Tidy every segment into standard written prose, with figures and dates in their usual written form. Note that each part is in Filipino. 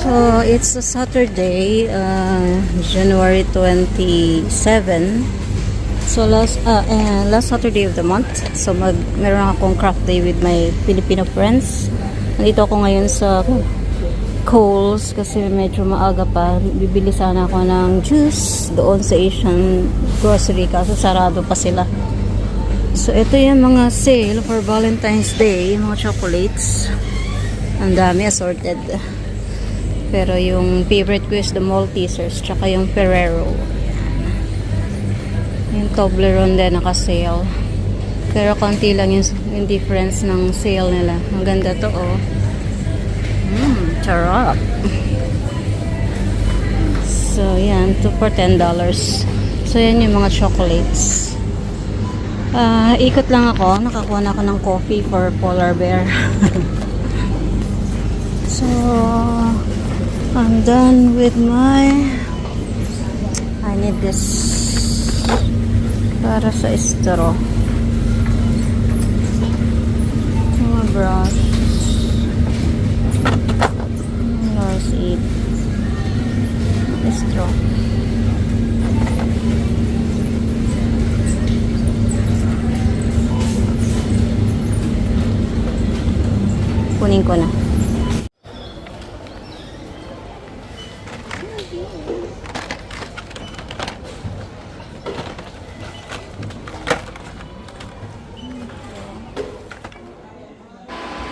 So, it's a Saturday, January 27. So, last Saturday of the month. So, meron akong craft day with my Filipino friends. Nandito ako ngayon sa Kohl's kasi medyo maaga pa. Bibili sana ako ng juice doon sa Asian grocery kasi sarado pa sila. So, ito yung mga sale for Valentine's Day. Yung mga chocolates. Ang dami, assorted. Pero yung favorite ko is the Maltesers tsaka yung Ferrero. Yung Toblerone din naka-sale. Pero konti lang yung difference ng sale nila. Ang ganda to, oh. Charap. So, yan. 2 for $10. So, yan yung mga chocolates. Ikot lang ako. Nakakuha na ako ng coffee for Polar Bear. So, I'm done with I need this para sa straw. Mga brush. Let's eat. Straw. Kunin ko na.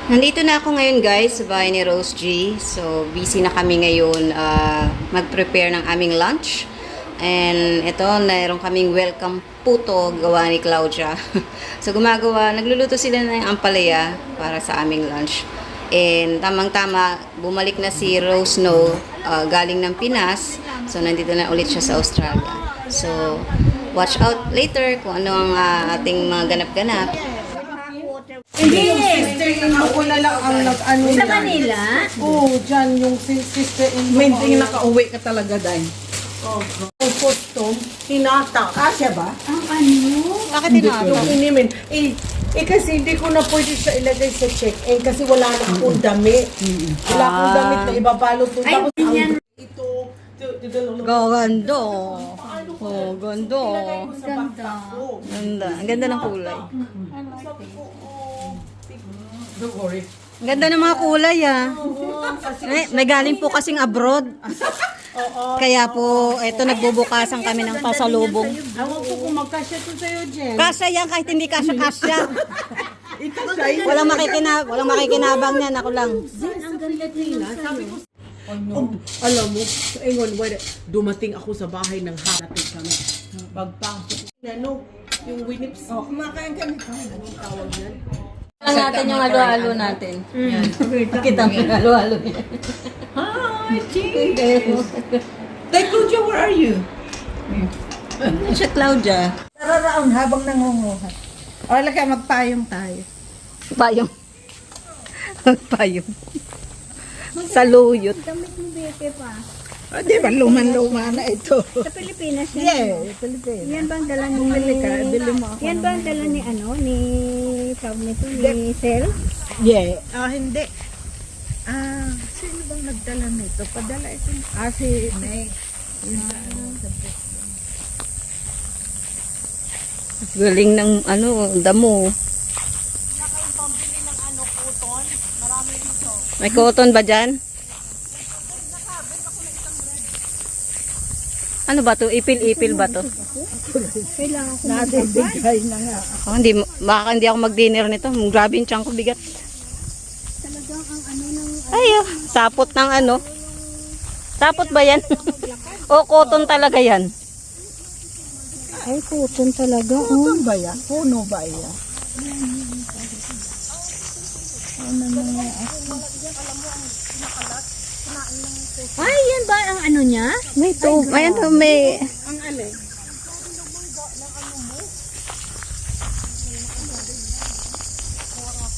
Nandito na ako ngayon guys sa bahay ni Rose G. So busy na kami ngayon mag-prepare ng aming lunch. And ito, mayroon kaming welcome puto gawa ni Claudia. So nagluluto sila ng ampalaya para sa aming lunch. And tamang-tama, bumalik na si Rose Snow galing ng Pinas. So nandito na ulit siya sa Australia. So watch out later kung ano ang ating mga ganap-ganap. Hindi, sister, ako na lang ang nag-ano Sa yan. Manila? Oo, dyan yung sister-in-law. Hindi nakauwi ka talaga, Day. Oo. Yung custom, hinata. Kasya ba? Ang ano? Bakit Yung inimin. Kasi hindi ko na pwede siya ilagay sa check-in kasi wala na akong damit. Wala akong damit na ibabalot. Ay, ganyan. Ito, Ganda. Oh, ganda. Ganda. Ganda. Ang ganda ng kulay. Don't worry. Ang ganda ng mga kulay, ah. May galing po kasing abroad. Kaya po, eto nagbubukasan kami ng pasalubong. Ewan ko kung magkasya to sa'yo, Jen. Kasya yan kahit hindi kasya-kasya. Ikasya. Walang makikinabang niyan. Ako lang. Ang ganda din. Sabi ko, Alam mo, ingon, dumating ako sa bahay ng harating kami. Pagpasok. Ano, yung winips. Oh, kumakain kami. Anong tawag yan? Lang natin yung halo-halo natin. Yan. Kita mo yung halo-halo niya. Hi, Jane. Tay, Claudia, where are you? Siya, Claudia. Nararaon habang nangunguha. O, lagay, magpayong tayo. Payong. Payong. Saluyot. damit mo, Beke, pa. O, di ba, luman-luma na ito. Sa Pilipinas yan. Yeah, Pilipinas. Yan ba ang dala ni... Bili mo ako. Yan ba ang dala ni ano? Ni... Tawag nito? Ni Sel? Yeah. Hindi. Sino bang nagdala nito? Padala ito. Si May. Galing ng damo. May cotton ba dyan? Ano ba to? Ipil-ipil ba to? Kailangan ko Nadibigay na nga. Baka hindi ako mag-dinner nito. Grabe yung tiyan ko, bigat. talagang ang ano ng... Ay, sapot ng ano. Sapot ba yan? O, cotton talaga yan. Ay, cotton talaga. Puno ba yan? Puno ba yan? Ay, yan ba ang ano niya? May to. Ayan to, may... Ang alin?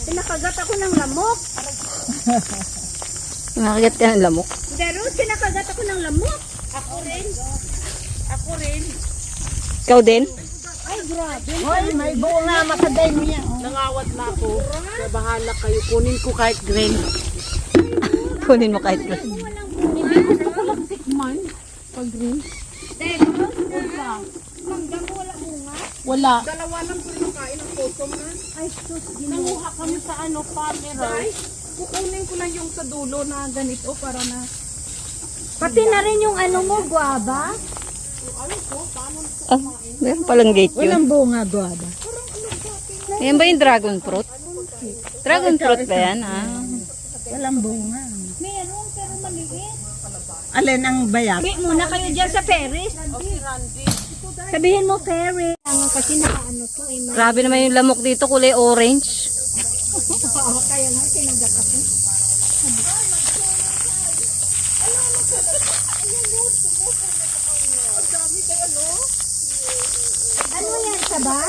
Sinakagat ako ng lamok. Nakagat ka ng lamok. Pero sinakagat ako ng lamok. Ako rin. Ako rin. Ikaw din? Ay, Hoy, may bunga macadamia. Nangawat na ako. Kaya bahala kayo. Kunin ko kahit green. Kunin mo kahit Hindi gusto ko lang tikman. Pag green. Wala. Dalawa lang po yung kain ng potom na. Ay, sus. Nanguha kami sa farmer. Kukunin ko lang yung sa dulo na ganito para na... Pati na rin yung ano mo, guava. Ah, meron palang gate yun. Walang bunga, guava. Yan ba yung dragon fruit? Dragon fruit ba yan? Ah. Walang bunga. Meron, pero maliit. Alin ang bayat? Sabi muna kayo dyan sa Ferris. Sabihin mo Ferris. Ano kasi nakaano to eh. Grabe naman yung lamok dito, kulay orange. Kaya nga, sinagat ako. Ano yan, saba?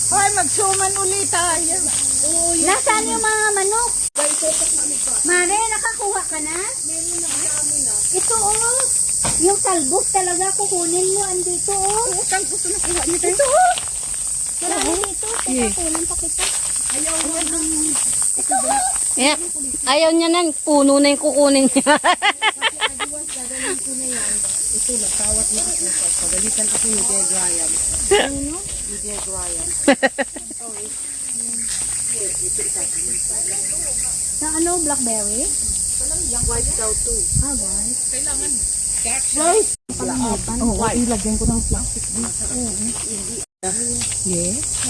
Hoy, magsuman ulit tayo. Nasaan yung mga manok? Mare, nakakuha ka na? Ito oh. Yung talbos talaga kukunin mo. Andito oh. Talbos na kuha niyo. Ito oh. Marami dito. Kukunin pa kita. Ito oh. Yeah. Ayaw niya nang puno na yung kukunin niya. Ito, nagtawat na ako. Pagalitan ako ni Dear Graham. Ni Dear Graham. Sa ano, blackberry? White daw to. Ah, white. Oh, ilagyan ko ng plastic dito. Yes.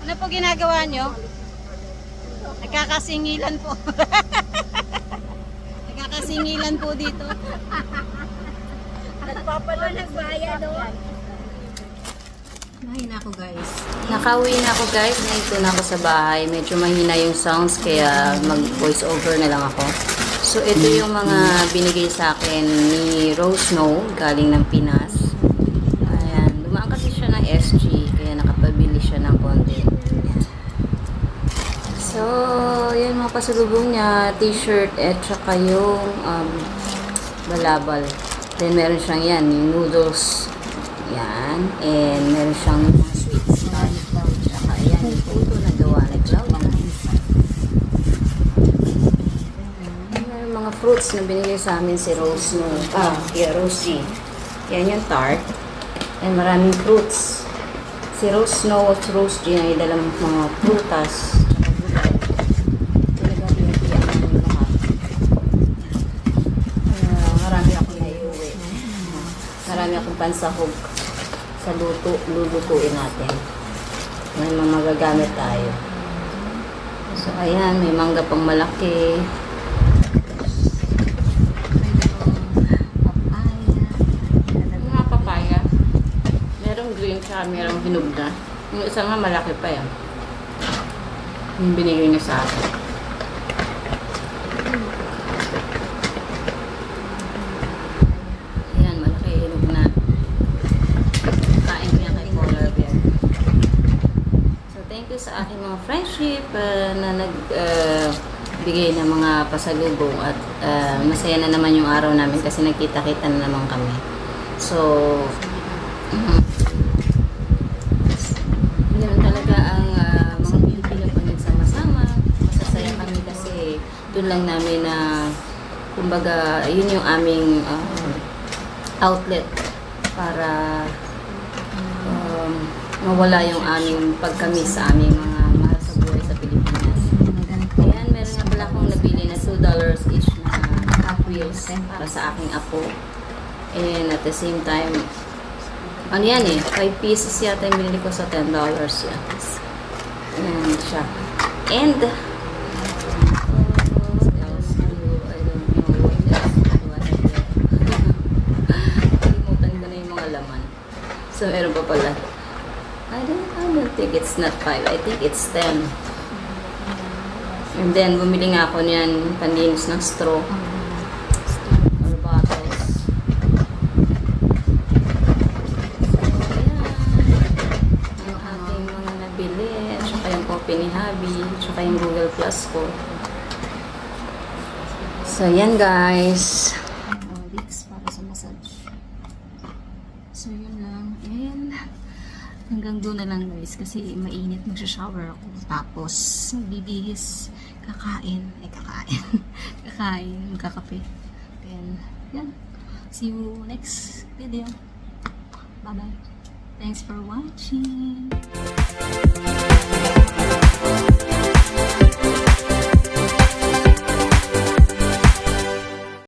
Ano po ginagawa nyo? Nagkakasingilan po. Nagkakasingilan po dito. Nagbayad oh. Nahin ako guys. Nakauwi na ako guys. Nandito na ako sa bahay. Medyo mahina yung sounds kaya mag voice over na lang ako. So ito yung mga binigay sa akin ni Rose Snow galing ng Pinas. Ayan. Dumaan kasi siya ng SG kaya nakapabili siya ng konti. Ayan. So yan mga pasalubong niya. T-shirt at saka yung balabal. Then meron siyang yan, yung noodles. Yan. And meron siyang mga sweets. Tsaka yan, yung puto na gawa na cloud. Meron mga fruits na binigay sa amin si Rose no. Rosie. Yan yung tart. And maraming fruits. Si Rose Snow at Rose G ay dalang mga prutas. Tsaka gulay. Talaga pinagpiyan namin lahat. Marami akong naiuwi. Marami akong pansahog sa lulutuin natin. May mga magagamit tayo. So, ayan, may mangga pang malaki. May mga papaya. Merong green tsaka merong hinog na. Yung isa nga malaki pa yan. Yung binigay niya sa akin. Ayan, malaki hinog na. Kain ko yan kay Polar Bear. So, thank you sa aking mga friendship na nagbigay ng mga pasalubong at masaya na naman yung araw namin kasi nagkita-kita na naman kami. So, yun talaga ang mga Pilipino pag nagsama-sama. Masasaya kami kasi doon lang namin na kumbaga, yun yung aming outlet para mawala yung aming pagkamis sa aming mga mahal sa buhay sa Pilipinas. Ayan, meron nga pala akong nabili na $2 each na Hot Wheels para sa aking apo. And at the same time, ano yan eh, 5 pieces yata yung binili ko sa $10 yan. Ayan siya. And, so, meron pa pala. I don't think it's not 5. I think it's 10. And then, bumili nga ako niyan, panlinis ng straw. Or bottles. So, ayan. Ang aking mga nabili. At saka yung coffee ni Habi. class ko. So, yan guys. Vicks para sa massage. So, yun lang. And, hanggang doon na lang guys. Kasi mainit. Magsha-shower ako. Tapos, bibihis. Kakain. Kakain. Magkakape. Then, yan. See you next video. Bye-bye. Thanks for watching.